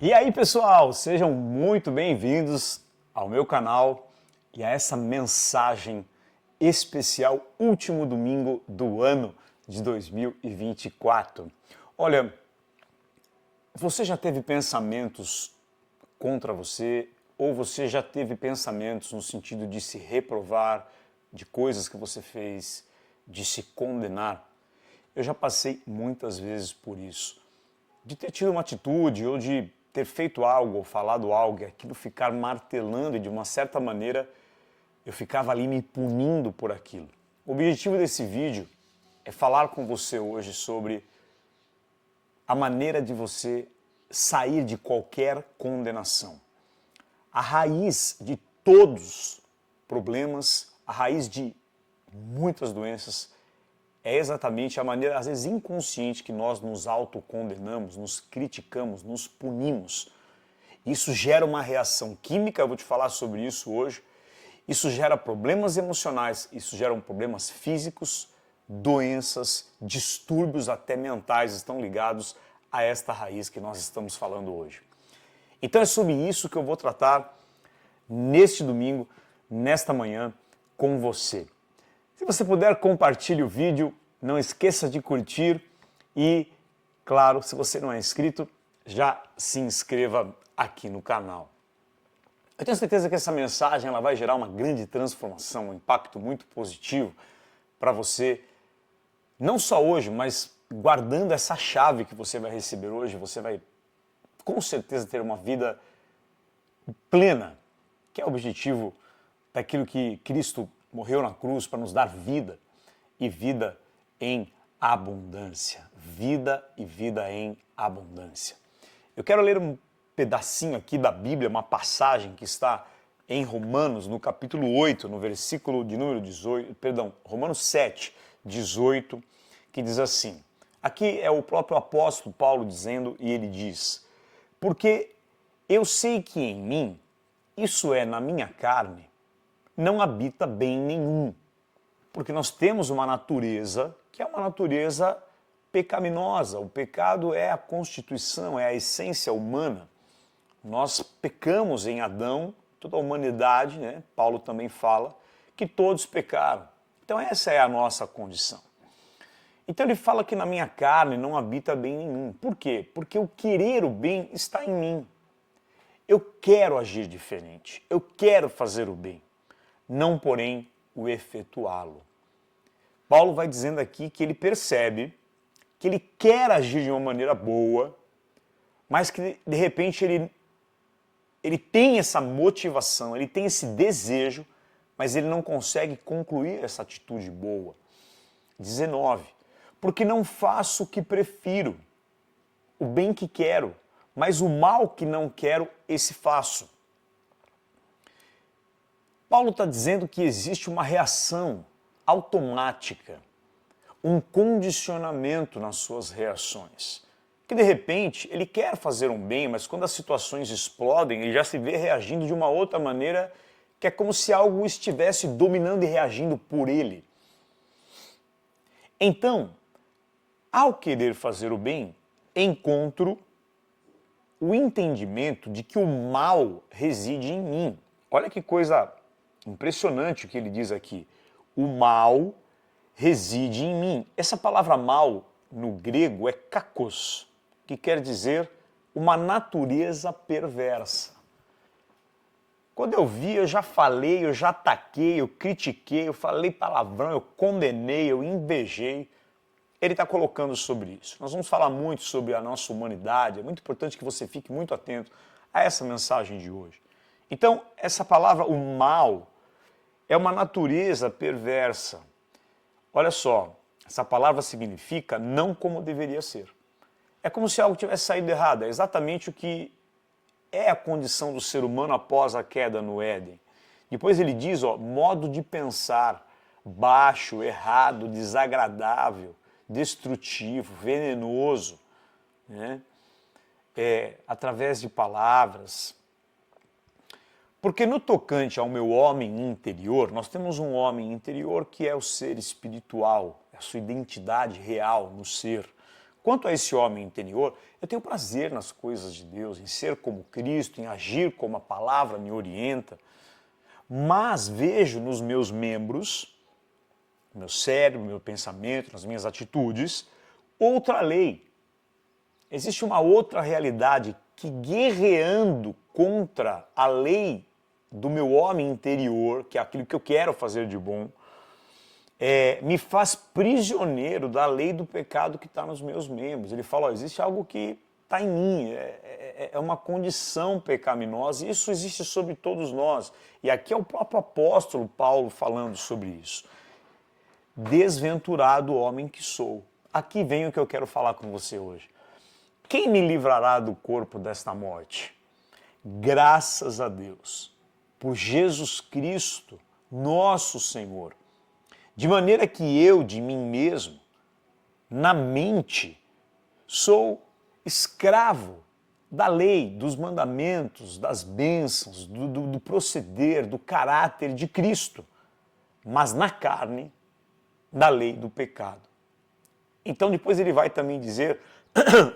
E aí, pessoal, sejam muito bem-vindos ao meu canal e a essa mensagem especial, último domingo do ano de 2024. Olha, você já teve pensamentos contra você ou você já teve pensamentos no sentido de se reprovar, de coisas que você fez, de se condenar? Eu já passei muitas vezes por isso, de ter tido uma atitude ou de ter feito algo ou falado algo e aquilo ficar martelando e de uma certa maneira eu ficava ali me punindo por aquilo. O objetivo desse vídeo é falar com você hoje sobre a maneira de você sair de qualquer condenação. A raiz de todos os problemas, a raiz de muitas doenças é exatamente a maneira, às vezes inconsciente, que nós nos autocondenamos, nos criticamos, nos punimos. Isso gera uma reação química, eu vou te falar sobre isso hoje. Isso gera problemas emocionais, isso gera problemas físicos, doenças, distúrbios até mentais estão ligados a esta raiz que nós estamos falando hoje. Então é sobre isso que eu vou tratar neste domingo, nesta manhã, com você. Se você puder, compartilhe o vídeo, não esqueça de curtir e, claro, se você não é inscrito, já se inscreva aqui no canal. Eu tenho certeza que essa mensagem ela vai gerar uma grande transformação, um impacto muito positivo para você, não só hoje, mas guardando essa chave que você vai receber hoje, você vai com certeza ter uma vida plena, que é o objetivo daquilo que Cristo morreu na cruz para nos dar vida e vida em abundância. Vida e vida em abundância. Eu quero ler um pedacinho aqui da Bíblia, uma passagem que está em Romanos, no capítulo 8, no versículo de número 18, Romanos 7, 18, que diz assim. Aqui é o próprio apóstolo Paulo dizendo, e ele diz: porque eu sei que em mim, isso é, na minha carne, não habita bem nenhum. Porque nós temos uma natureza que é uma natureza pecaminosa. O pecado é a constituição, é a essência humana. Nós pecamos em Adão, toda a humanidade, né? Paulo também fala que todos pecaram. Então essa é a nossa condição. Então ele fala que na minha carne não habita bem nenhum. Por quê? Porque o querer o bem está em mim. Eu quero agir diferente, eu quero fazer o bem, não porém o efetuá-lo. Paulo vai dizendo aqui que ele percebe que ele quer agir de uma maneira boa, mas que de repente ele tem essa motivação, ele tem esse desejo, mas ele não consegue concluir essa atitude boa. 19. Porque não faço o que prefiro, o bem que quero, mas o mal que não quero, esse faço. Paulo está dizendo que existe uma reação automática, um condicionamento nas suas reações. Que de repente ele quer fazer um bem, mas quando as situações explodem, ele já se vê reagindo de uma outra maneira, que é como se algo estivesse dominando e reagindo por ele. Então, ao querer fazer o bem, encontro o entendimento de que o mal reside em mim. Olha que coisa impressionante o que ele diz aqui. O mal reside em mim. Essa palavra mal, no grego, é kakos, que quer dizer uma natureza perversa. Quando eu vi, eu já falei, eu já ataquei, eu critiquei, eu falei palavrão, eu condenei, eu invejei. Ele está colocando sobre isso. Nós vamos falar muito sobre a nossa humanidade, é muito importante que você fique muito atento a essa mensagem de hoje. Então, essa palavra, o mal, é uma natureza perversa. Olha só, essa palavra significa não como deveria ser. É como se algo tivesse saído errado, é exatamente o que é a condição do ser humano após a queda no Éden. Depois ele diz, ó, modo de pensar baixo, errado, desagradável, destrutivo, venenoso, né? Através de palavras. Porque no tocante ao meu homem interior, nós temos um homem interior que é o ser espiritual, é a sua identidade real no ser, Quanto a esse homem interior, eu tenho prazer nas coisas de Deus, em ser como Cristo, em agir como a palavra me orienta, mas vejo nos meus membros, no meu cérebro, no meu pensamento, nas minhas atitudes, outra lei. Existe uma outra realidade que, guerreando contra a lei do meu homem interior, que é aquilo que eu quero fazer de bom, me faz prisioneiro da lei do pecado que está nos meus membros. Ele fala, existe algo que está em mim, é uma condição pecaminosa, e isso existe sobre todos nós. E aqui é o próprio apóstolo Paulo falando sobre isso. Desventurado homem que sou. Aqui vem o que eu quero falar com você hoje. Quem me livrará do corpo desta morte? Graças a Deus, por Jesus Cristo, nosso Senhor. De maneira que eu, de mim mesmo, na mente, sou escravo da lei, dos mandamentos, das bênçãos, do proceder, do caráter de Cristo, mas na carne, da lei do pecado. Então depois ele vai também dizer,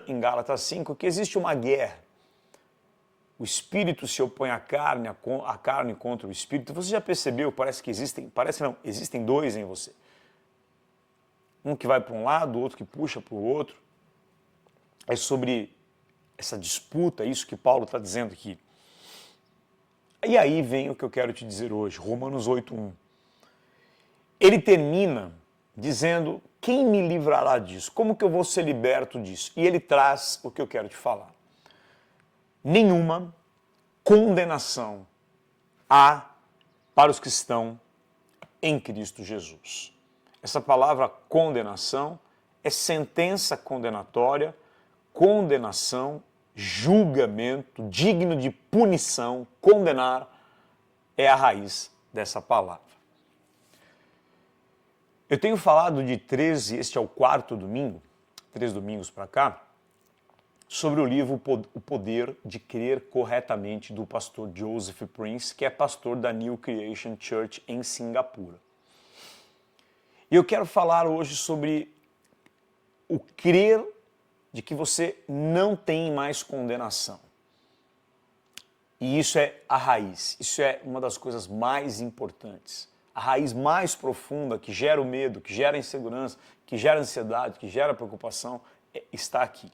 em Gálatas 5, que existe uma guerra. O espírito se opõe à carne, a carne contra o espírito. Você já percebeu, existem dois em você. Um que vai para um lado, o outro que puxa para o outro. É sobre essa disputa, isso que Paulo está dizendo aqui. E aí vem o que eu quero te dizer hoje, Romanos 8:1. Ele termina dizendo, quem me livrará disso? Como que eu vou ser liberto disso? E ele traz o que eu quero te falar. Nenhuma condenação há para os que estão em Cristo Jesus. Essa palavra condenação é sentença condenatória, condenação, julgamento, digno de punição, condenar é a raiz dessa palavra. Eu tenho falado de 13, este é o 4º domingo, 3 domingos para cá, sobre o livro O Poder de Crer Corretamente, do pastor Joseph Prince, que é pastor da New Creation Church em Singapura. E eu quero falar hoje sobre o crer de que você não tem mais condenação. E isso é a raiz, isso é uma das coisas mais importantes. A raiz mais profunda que gera o medo, que gera a insegurança, que gera a ansiedade, que gera a preocupação, está aqui.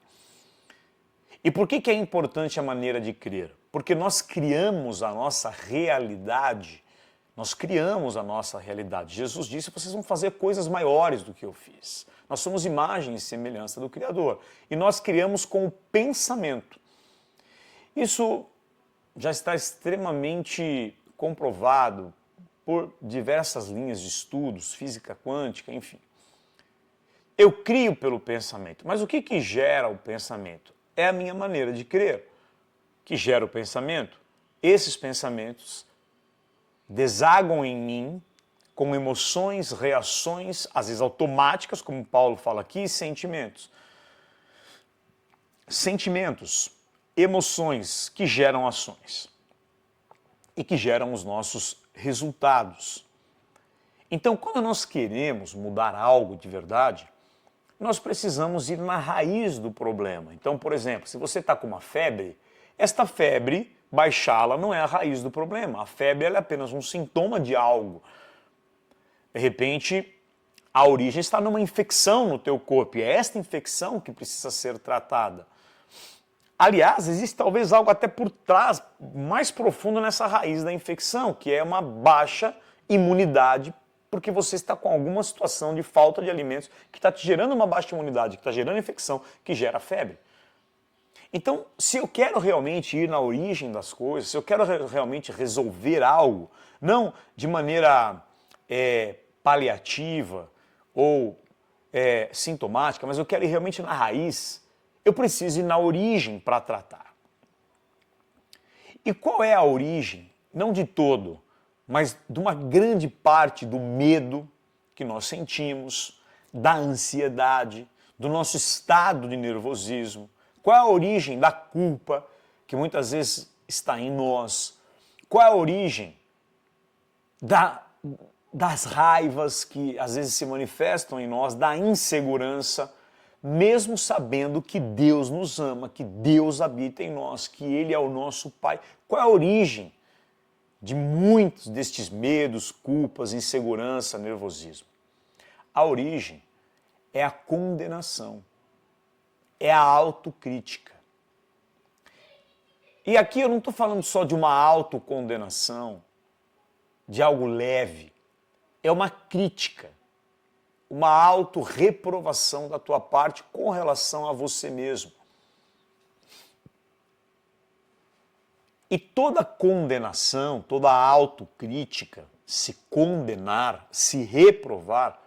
E por que é importante a maneira de crer? Porque nós criamos a nossa realidade. Nós criamos a nossa realidade. Jesus disse, vocês vão fazer coisas maiores do que eu fiz. Nós somos imagem e semelhança do Criador. E nós criamos com o pensamento. Isso já está extremamente comprovado por diversas linhas de estudos, física quântica, enfim. Eu crio pelo pensamento. Mas o que gera o pensamento? É a minha maneira de crer que gera o pensamento. Esses pensamentos desagam em mim com emoções, reações, às vezes automáticas, como Paulo fala aqui, e sentimentos. Sentimentos, emoções que geram ações e que geram os nossos resultados. Então, quando nós queremos mudar algo de verdade, nós precisamos ir na raiz do problema. Então, por exemplo, se você está com uma febre, esta febre, baixá-la não é a raiz do problema. A febre ela é apenas um sintoma de algo. De repente, a origem está numa infecção no teu corpo, e é esta infecção que precisa ser tratada. Aliás, existe talvez algo até por trás, mais profundo nessa raiz da infecção, que é uma baixa imunidade, porque você está com alguma situação de falta de alimentos que está te gerando uma baixa imunidade, que está gerando infecção, que gera febre. Então, se eu quero realmente ir na origem das coisas, se eu quero realmente resolver algo, não de maneira paliativa ou sintomática, mas eu quero ir realmente na raiz, eu preciso ir na origem para tratar. E qual é a origem? Não de todo, mas de uma grande parte do medo que nós sentimos, da ansiedade, do nosso estado de nervosismo. Qual é a origem da culpa que muitas vezes está em nós? Qual é a origem das raivas que às vezes se manifestam em nós, da insegurança, mesmo sabendo que Deus nos ama, que Deus habita em nós, que Ele é o nosso Pai. Qual é a origem de muitos destes medos, culpas, insegurança, nervosismo? A origem é a condenação, é a autocrítica. E aqui eu não estou falando só de uma autocondenação, de algo leve. É uma crítica, uma autorreprovação da tua parte com relação a você mesmo. E toda condenação, toda autocrítica, se condenar, se reprovar,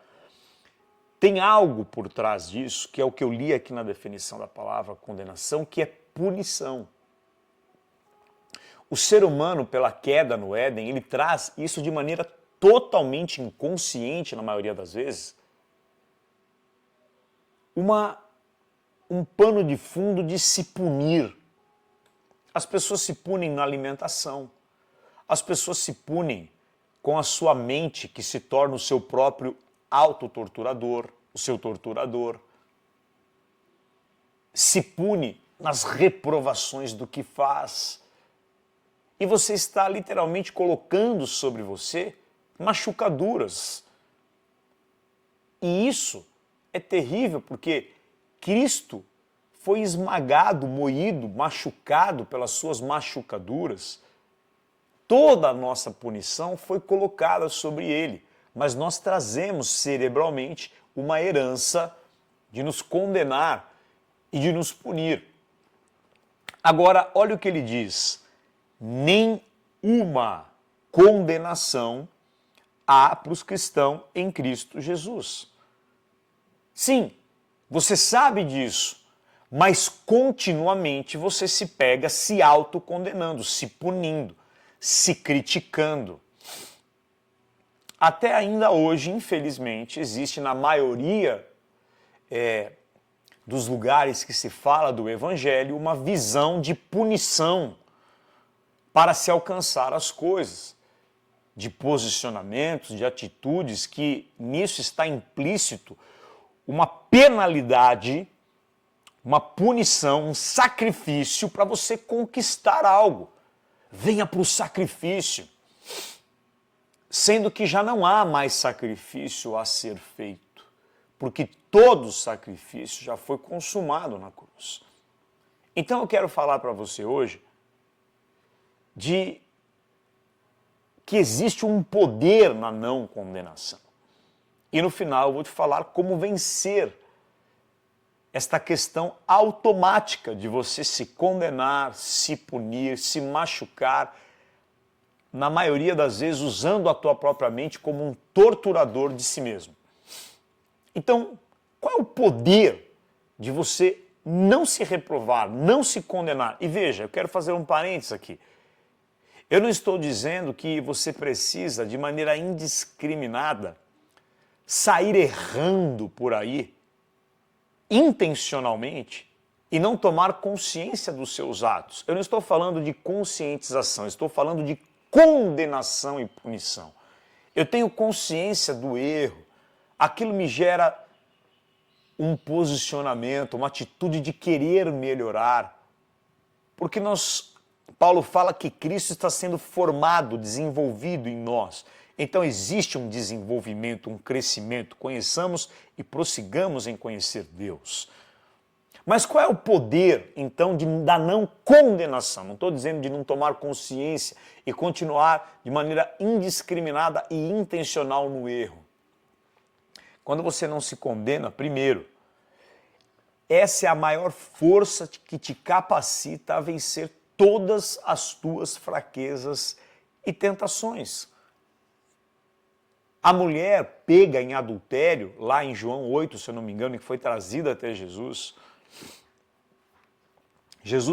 tem algo por trás disso, que é o que eu li aqui na definição da palavra condenação, que é punição. O ser humano, pela queda no Éden, ele traz isso de maneira totalmente inconsciente, na maioria das vezes, um pano de fundo de se punir. As pessoas se punem na alimentação, as pessoas se punem com a sua mente, que se torna o seu próprio autotorturador, o seu torturador. Se pune nas reprovações do que faz. E você está literalmente colocando sobre você machucaduras. E isso é terrível porque Cristo foi esmagado, moído, machucado pelas suas machucaduras. Toda a nossa punição foi colocada sobre ele, mas nós trazemos cerebralmente uma herança de nos condenar e de nos punir. Agora, olha o que ele diz: nenhuma condenação há para os cristãos em Cristo Jesus. Sim, você sabe disso, mas continuamente você se pega se autocondenando, se punindo, se criticando. Até ainda hoje, infelizmente, existe na maioria dos lugares que se fala do Evangelho uma visão de punição para se alcançar as coisas, de posicionamentos, de atitudes, que nisso está implícito uma penalidade, uma punição, um sacrifício para você conquistar algo. Venha para o sacrifício, sendo que já não há mais sacrifício a ser feito, porque todo sacrifício já foi consumado na cruz. Então eu quero falar para você hoje de que existe um poder na não condenação. E no final eu vou te falar como vencer esta questão automática de você se condenar, se punir, se machucar, na maioria das vezes usando a tua própria mente como um torturador de si mesmo. Então, qual é o poder de você não se reprovar, não se condenar? E veja, eu quero fazer um parênteses aqui. Eu não estou dizendo que você precisa, de maneira indiscriminada, sair errando por aí, intencionalmente, e não tomar consciência dos seus atos. Eu não estou falando de conscientização, estou falando de condenação e punição. Eu tenho consciência do erro, aquilo me gera um posicionamento, uma atitude de querer melhorar, porque Paulo fala que Cristo está sendo formado, desenvolvido em nós. Então existe um desenvolvimento, um crescimento. Conheçamos e prossigamos em conhecer Deus. Mas qual é o poder, então, da não condenação? Não estou dizendo de não tomar consciência e continuar de maneira indiscriminada e intencional no erro. Quando você não se condena, primeiro, essa é a maior força que te capacita a vencer todas as tuas fraquezas e tentações. A mulher pega em adultério, lá em João 8, se eu não me engano, que foi trazida até Jesus,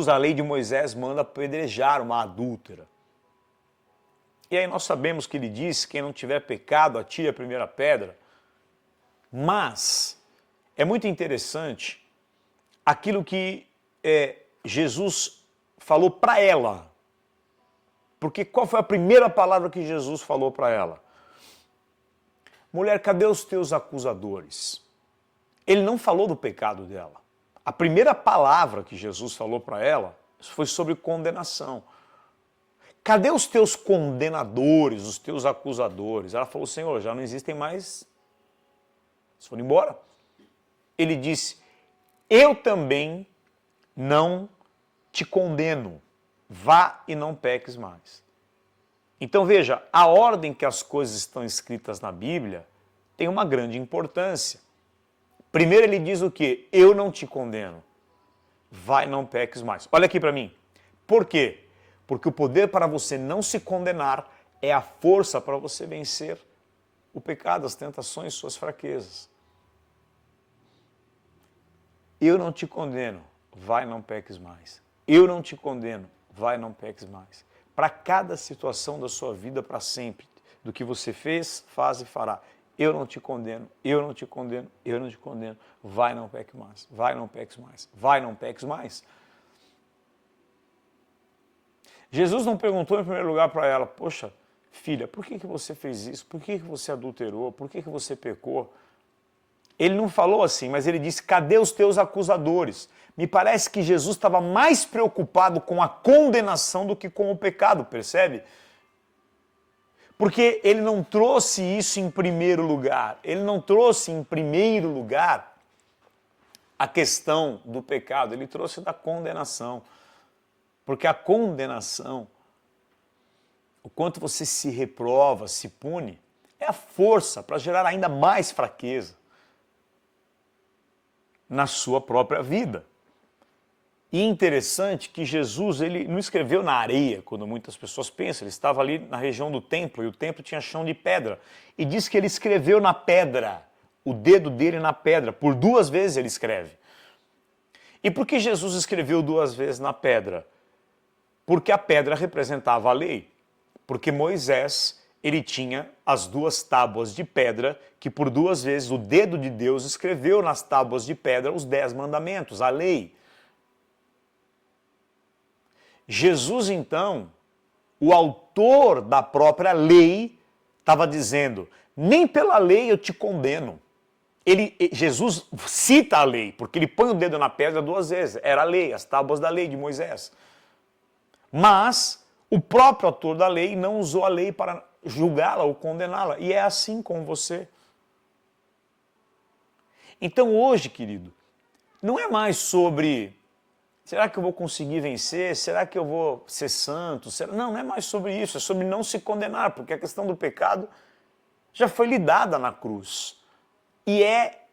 a lei de Moisés, manda apedrejar uma adúltera. E aí nós sabemos que ele diz, quem não tiver pecado, atire a primeira pedra. Mas é muito interessante aquilo que Jesus falou para ela. Porque qual foi a primeira palavra que Jesus falou para ela? Mulher, cadê os teus acusadores? Ele não falou do pecado dela. A primeira palavra que Jesus falou para ela foi sobre condenação. Cadê os teus condenadores, os teus acusadores? Ela falou, Senhor, já não existem mais. Eles foram embora. Ele disse, eu também não te condeno. Vá e não peques mais. Então veja, a ordem que as coisas estão escritas na Bíblia tem uma grande importância. Primeiro ele diz o quê? Eu não te condeno. Vai, não peques mais. Olha aqui para mim. Por quê? Porque o poder para você não se condenar é a força para você vencer o pecado, as tentações, suas fraquezas. Eu não te condeno. Vai, não peques mais. Eu não te condeno. Vai, não peques mais. Para cada situação da sua vida, para sempre, do que você fez, faz e fará. Eu não te condeno, eu não te condeno, eu não te condeno. Vai, não peques mais. Vai, não peques mais. Vai, não peques mais. Jesus não perguntou em primeiro lugar para ela, poxa, filha, por que você fez isso? Por que você adulterou? Por que você pecou? Ele não falou assim, mas ele disse, cadê os teus acusadores? Me parece que Jesus estava mais preocupado com a condenação do que com o pecado, percebe? Porque ele não trouxe isso em primeiro lugar. Ele não trouxe em primeiro lugar a questão do pecado. Ele trouxe da condenação. Porque a condenação, o quanto você se reprova, se pune, é a força para gerar ainda mais fraqueza na sua própria vida. E é interessante que Jesus ele não escreveu na areia, quando muitas pessoas pensam, ele estava ali na região do templo, e o templo tinha chão de pedra. E diz que ele escreveu na pedra, o dedo dele na pedra, por 2 vezes ele escreve. E por que Jesus escreveu 2 vezes na pedra? Porque a pedra representava a lei. Porque Moisés, ele tinha as 2 tábuas de pedra, que por 2 vezes o dedo de Deus escreveu nas tábuas de pedra os 10 mandamentos, a lei. Jesus, então, o autor da própria lei, estava dizendo, nem pela lei eu te condeno. Jesus cita a lei, porque ele põe o dedo na pedra 2 vezes. Era a lei, as tábuas da lei de Moisés. Mas o próprio autor da lei não usou a lei para julgá-la ou condená-la. E é assim com você. Então hoje, querido, não é mais sobre... Será que eu vou conseguir vencer? Será que eu vou ser santo? Não, não é mais sobre isso, é sobre não se condenar, porque a questão do pecado já foi lidada na cruz. E é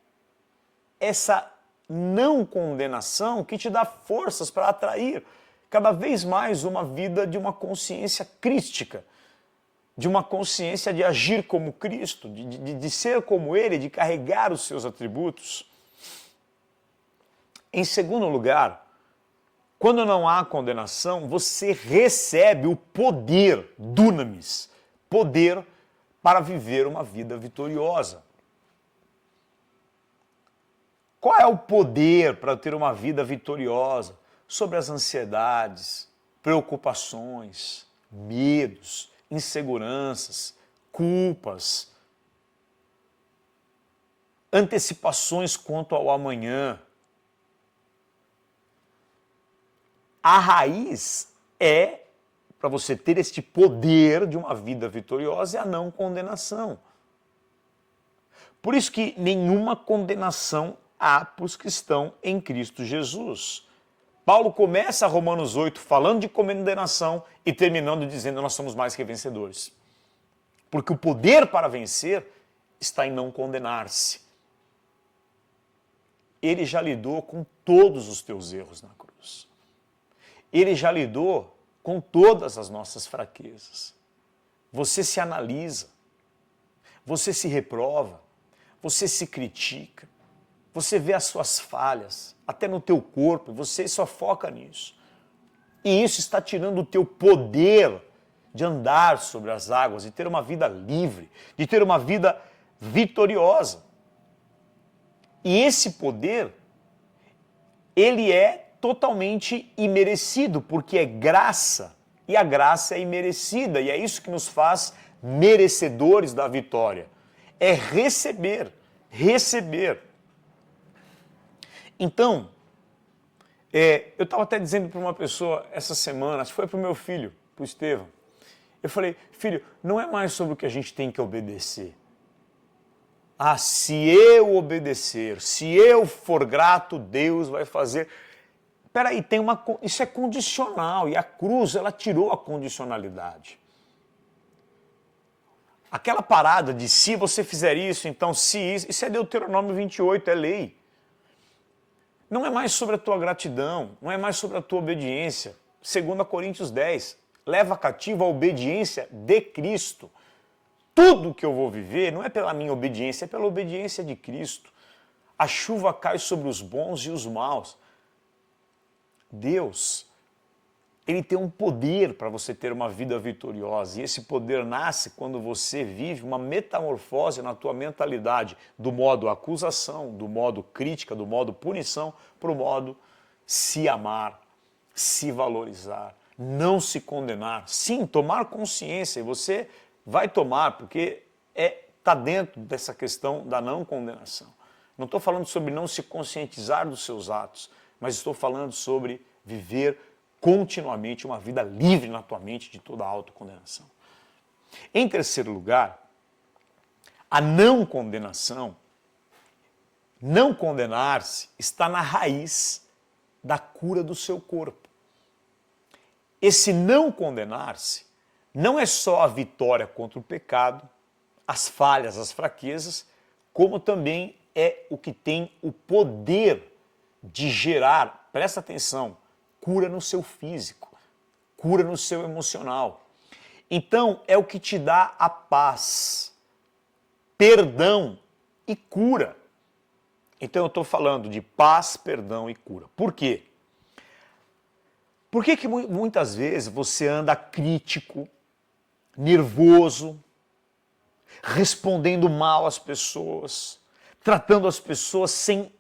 essa não condenação que te dá forças para atrair cada vez mais uma vida de uma consciência crística, de uma consciência de agir como Cristo, de ser como Ele, de carregar os seus atributos. Em segundo lugar, quando não há condenação, você recebe o poder, dunamis, poder para viver uma vida vitoriosa. Qual é o poder para ter uma vida vitoriosa? Sobre as ansiedades, preocupações, medos, inseguranças, culpas, antecipações quanto ao amanhã. A raiz é, para você ter este poder de uma vida vitoriosa, é a não condenação. Por isso que nenhuma condenação há para os que estão em Cristo Jesus. Paulo começa Romanos 8 falando de condenação e terminando dizendo nós somos mais que vencedores. Porque o poder para vencer está em não condenar-se. Ele já lidou com todos os teus erros na cruz. Ele já lidou com todas as nossas fraquezas. Você se analisa, você se reprova, você se critica, você vê as suas falhas, até no teu corpo, você só foca nisso. E isso está tirando o teu poder de andar sobre as águas, de ter uma vida livre, de ter uma vida vitoriosa. E esse poder, ele é totalmente imerecido, porque é graça, e a graça é imerecida, e é isso que nos faz merecedores da vitória. É receber. Então, eu estava até dizendo para uma pessoa essa semana, acho que foi para o meu filho, para o Estevão. Eu falei, filho, não é mais sobre o que a gente tem que obedecer. Ah, se eu obedecer, se eu for grato, Deus vai fazer. Peraí, isso é condicional e a cruz, ela tirou a condicionalidade. Aquela parada de se você fizer isso, então se isso é Deuteronômio 28, é lei. Não é mais sobre a tua gratidão, não é mais sobre a tua obediência. 2 Coríntios 10, leva cativo a obediência de Cristo. Tudo que eu vou viver não é pela minha obediência, é pela obediência de Cristo. A chuva cai sobre os bons e os maus. Deus, Ele tem um poder para você ter uma vida vitoriosa. E esse poder nasce quando você vive uma metamorfose na tua mentalidade, do modo acusação, do modo crítica, do modo punição, para o modo se amar, se valorizar, não se condenar. Sim, tomar consciência, e você vai tomar, porque está dentro dessa questão da não condenação. Não estou falando sobre não se conscientizar dos seus atos, mas estou falando sobre viver continuamente uma vida livre na tua mente de toda a autocondenação. Em terceiro lugar, a não condenação, não condenar-se, está na raiz da cura do seu corpo. Esse não condenar-se não é só a vitória contra o pecado, as falhas, as fraquezas, como também é o que tem o poder de gerar, presta atenção, cura no seu físico, cura no seu emocional. Então, é o que te dá a paz, perdão e cura. Então, eu estou falando de paz, perdão e cura. Por quê? Por que muitas vezes você anda crítico, nervoso, respondendo mal às pessoas, tratando as pessoas sem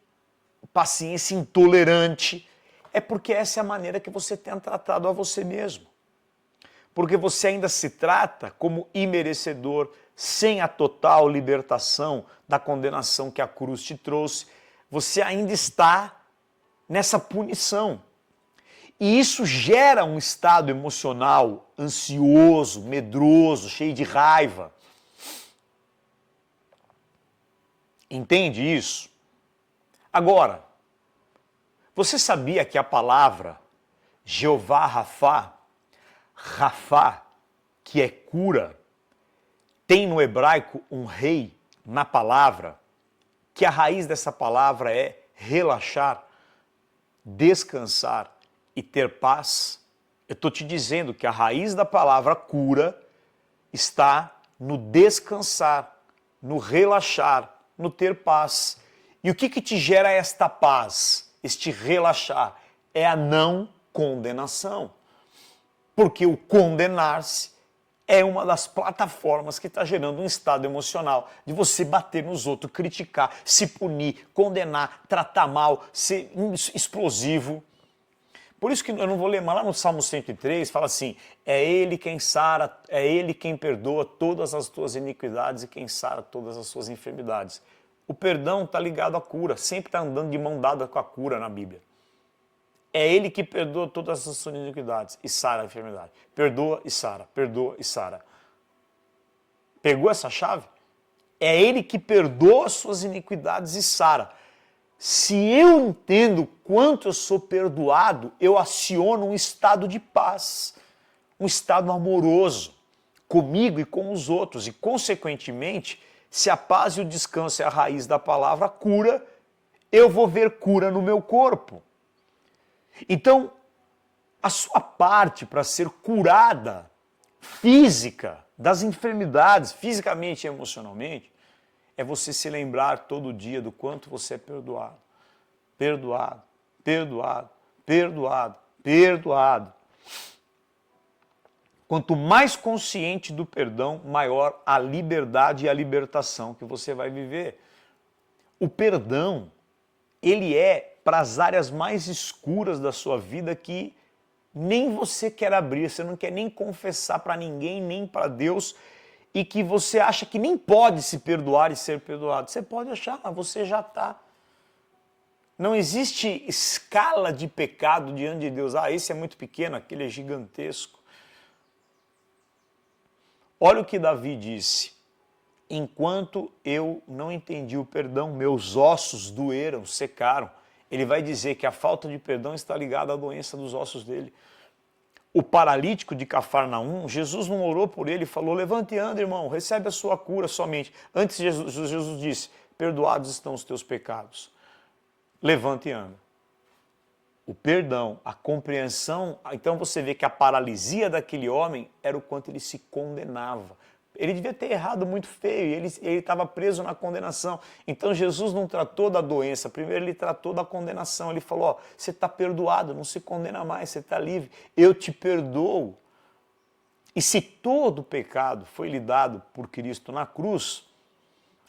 paciência, intolerante? É porque essa é a maneira que você tem tratado a você mesmo. Porque você ainda se trata como imerecedor, sem a total libertação da condenação que a cruz te trouxe. Você ainda está nessa punição. E isso gera um estado emocional ansioso, medroso, cheio de raiva. Entende isso? Agora, você sabia que a palavra Jeová Rafá, Rafá, que é cura, tem no hebraico um rei na palavra, que a raiz dessa palavra é relaxar, descansar e ter paz? Eu estou te dizendo que a raiz da palavra cura está no descansar, no relaxar, no ter paz. E o que te gera esta paz, este relaxar? É a não condenação. Porque o condenar-se é uma das plataformas que está gerando um estado emocional de você bater nos outros, criticar, se punir, condenar, tratar mal, ser explosivo. Por isso que eu não vou ler, mas lá no Salmo 103 fala assim, é Ele quem sara, é Ele quem perdoa todas as tuas iniquidades e quem sara todas as suas enfermidades. O perdão está ligado à cura, sempre está andando de mão dada com a cura na Bíblia. É Ele que perdoa todas as suas iniquidades e sara a enfermidade. Perdoa e sara, perdoa e sara. Pegou essa chave? É Ele que perdoa as suas iniquidades e sara. Se eu entendo quanto eu sou perdoado, eu aciono um estado de paz, um estado amoroso comigo e com os outros. E, consequentemente, se a paz e o descanso é a raiz da palavra cura, eu vou ver cura no meu corpo. Então, a sua parte para ser curada física, das enfermidades, fisicamente e emocionalmente, é você se lembrar todo dia do quanto você é perdoado. Perdoado, perdoado, perdoado, perdoado. Quanto mais consciente do perdão, maior a liberdade e a libertação que você vai viver. O perdão, ele é para as áreas mais escuras da sua vida que nem você quer abrir, você não quer nem confessar para ninguém, nem para Deus, e que você acha que nem pode se perdoar e ser perdoado. Você pode achar, mas você já está. Não existe escala de pecado diante de Deus. Ah, esse é muito pequeno, aquele é gigantesco. Olha o que Davi disse. Enquanto eu não entendi o perdão, meus ossos doeram, secaram. Ele vai dizer que a falta de perdão está ligada à doença dos ossos dele. O paralítico de Cafarnaum, Jesus não orou por ele, falou, levante e anda, irmão, recebe a sua cura somente. Antes Jesus disse, perdoados estão os teus pecados. Levante e anda. O perdão, a compreensão, então você vê que a paralisia daquele homem era o quanto ele se condenava. Ele devia ter errado muito feio, ele estava preso na condenação. Então Jesus não tratou da doença, primeiro ele tratou da condenação. Ele falou, ó, você está perdoado, não se condena mais, você está livre, eu te perdoo. E se todo o pecado foi lhe dado por Cristo na cruz,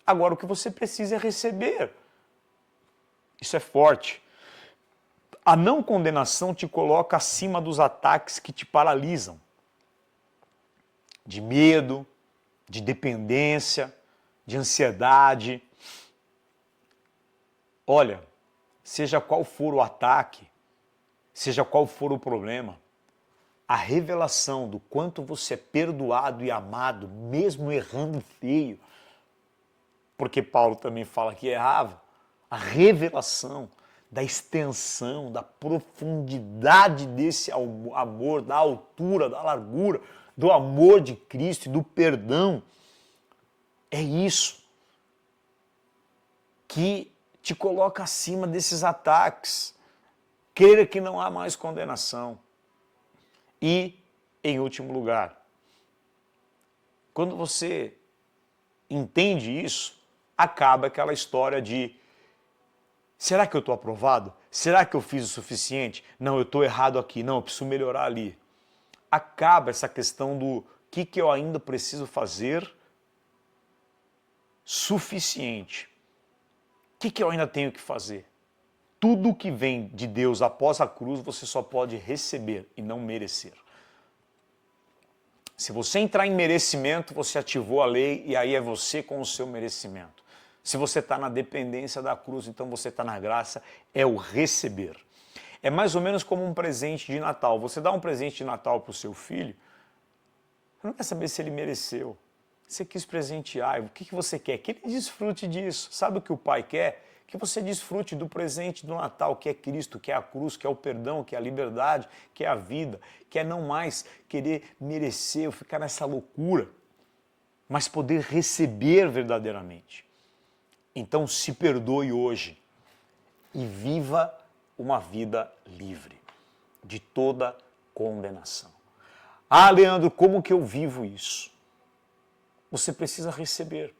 agora o que você precisa é receber. Isso é forte. A não condenação te coloca acima dos ataques que te paralisam. De medo, de dependência, de ansiedade. Olha, seja qual for o ataque, seja qual for o problema, a revelação do quanto você é perdoado e amado, mesmo errando feio, porque Paulo também fala que errava, a revelação da extensão, da profundidade desse amor, da altura, da largura, do amor de Cristo e do perdão, é isso que te coloca acima desses ataques. Creia que não há mais condenação. E, em último lugar, quando você entende isso, acaba aquela história de será que eu estou aprovado? Será que eu fiz o suficiente? Não, eu estou errado aqui. Não, eu preciso melhorar ali. Acaba essa questão do que eu ainda preciso fazer suficiente. O que eu ainda tenho que fazer? Tudo que vem de Deus após a cruz, você só pode receber e não merecer. Se você entrar em merecimento, você ativou a lei e aí é você com o seu merecimento. Se você está na dependência da cruz, então você está na graça, é o receber. É mais ou menos como um presente de Natal. Você dá um presente de Natal para o seu filho, você não quer saber se ele mereceu. Você quis presentear, o que você quer? Que ele desfrute disso. Sabe o que o pai quer? Que você desfrute do presente do Natal, que é Cristo, que é a cruz, que é o perdão, que é a liberdade, que é a vida, que é não mais querer merecer ou ficar nessa loucura, mas poder receber verdadeiramente. Então se perdoe hoje e viva uma vida livre de toda condenação. Ah, Leandro, como que eu vivo isso? Você precisa receber.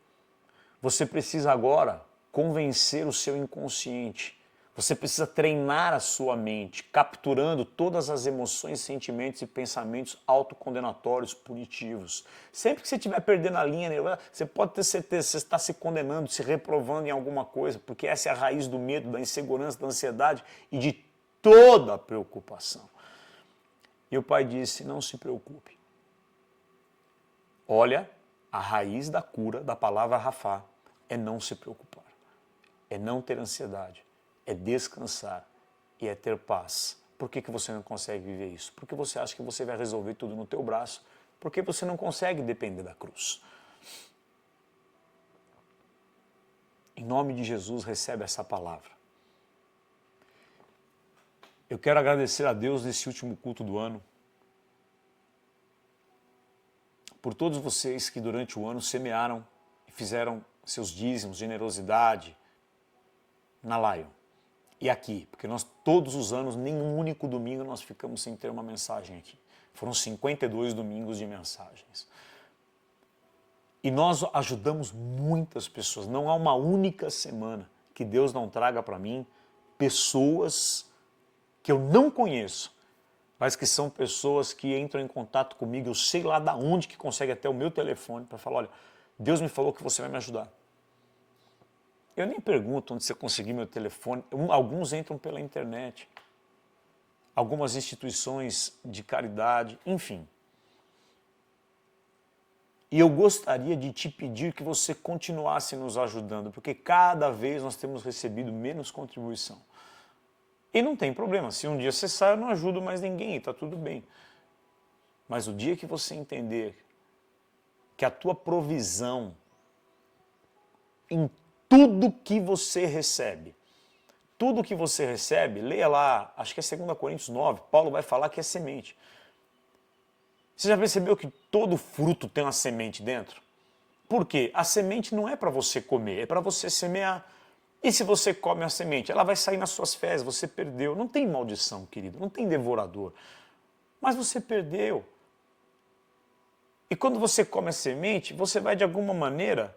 Você precisa agora convencer o seu inconsciente. Você precisa treinar a sua mente, capturando todas as emoções, sentimentos e pensamentos autocondenatórios, punitivos. Sempre que você estiver perdendo a linha, você pode ter certeza que você está se condenando, se reprovando em alguma coisa, porque essa é a raiz do medo, da insegurança, da ansiedade e de toda a preocupação. E o pai disse, não se preocupe. Olha, a raiz da cura da palavra Rafá é não se preocupar, é não ter ansiedade, é descansar e é ter paz. Por que você não consegue viver isso? Porque você acha que você vai resolver tudo no teu braço, porque você não consegue depender da cruz. Em nome de Jesus, recebe essa palavra. Eu quero agradecer a Deus nesse último culto do ano, por todos vocês que durante o ano semearam e fizeram seus dízimos, generosidade na Lion. E aqui, porque nós todos os anos, nenhum único domingo nós ficamos sem ter uma mensagem aqui. Foram 52 domingos de mensagens. E nós ajudamos muitas pessoas. Não há uma única semana que Deus não traga para mim pessoas que eu não conheço, mas que são pessoas que entram em contato comigo, eu sei lá da onde que consegue até o meu telefone para falar, olha, Deus me falou que você vai me ajudar. Eu nem pergunto onde você conseguiu meu telefone, alguns entram pela internet, algumas instituições de caridade, enfim. E eu gostaria de te pedir que você continuasse nos ajudando, porque cada vez nós temos recebido menos contribuição. E não tem problema, se um dia você sai, eu não ajudo mais ninguém, está tudo bem. Mas o dia que você entender que a tua provisão em tudo que você recebe, leia lá, acho que é 2 Coríntios 9, Paulo vai falar que é semente. Você já percebeu que todo fruto tem uma semente dentro? Por quê? A semente não é para você comer, é para você semear. E se você come a semente, ela vai sair nas suas fezes, você perdeu. Não tem maldição, querido, não tem devorador. Mas você perdeu. E quando você come a semente, você vai de alguma maneira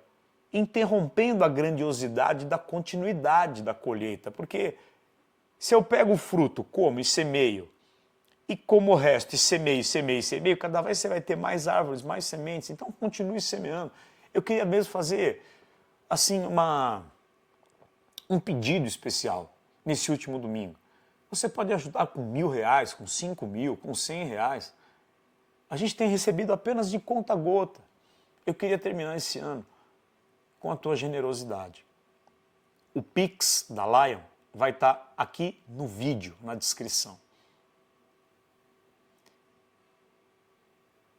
interrompendo a grandiosidade da continuidade da colheita. Porque se eu pego o fruto, como e semeio, e como o resto, e semeio, cada vez você vai ter mais árvores, mais sementes, então continue semeando. Eu queria mesmo fazer, assim, um pedido especial nesse último domingo. Você pode ajudar com R$1.000, com 5.000, com R$100. A gente tem recebido apenas de conta gota. Eu queria terminar esse ano com a tua generosidade. O Pix da Lion vai estar aqui no vídeo, na descrição.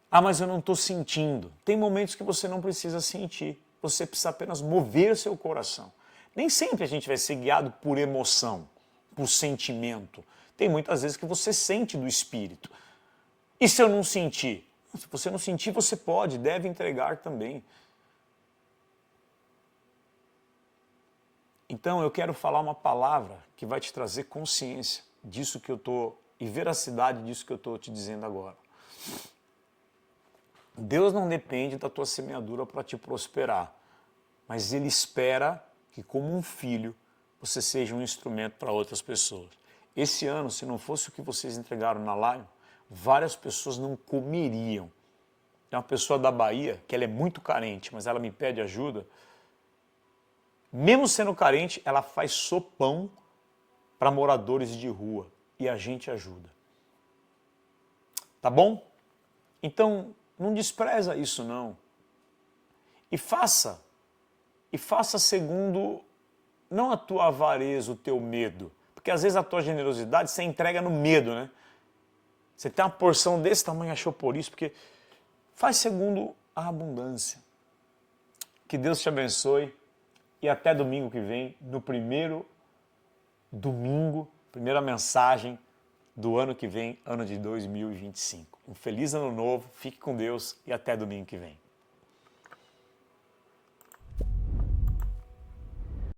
Ah, mas eu não estou sentindo. Tem momentos que você não precisa sentir. Você precisa apenas mover seu coração. Nem sempre a gente vai ser guiado por emoção, por sentimento. Tem muitas vezes que você sente do Espírito. E se eu não sentir? Se você não sentir, você pode, deve entregar também. Então eu quero falar uma palavra que vai te trazer consciência disso que eu estou, e veracidade disso que eu estou te dizendo agora. Deus não depende da tua semeadura para te prosperar, mas Ele espera que, como um filho, você seja um instrumento para outras pessoas. Esse ano, se não fosse o que vocês entregaram na live, várias pessoas não comeriam. Tem uma pessoa da Bahia que ela é muito carente, mas ela me pede ajuda. Mesmo sendo carente, ela faz sopão para moradores de rua e a gente ajuda. Tá bom? Então, não despreza isso não. E faça segundo não a tua avareza, o teu medo. Porque às vezes a tua generosidade você entrega no medo, né? Você tem uma porção desse tamanho, achou por isso, porque faz segundo a abundância. Que Deus te abençoe e até domingo que vem, no primeiro domingo, primeira mensagem do ano que vem, ano de 2025. Um feliz ano novo, fique com Deus e até domingo que vem.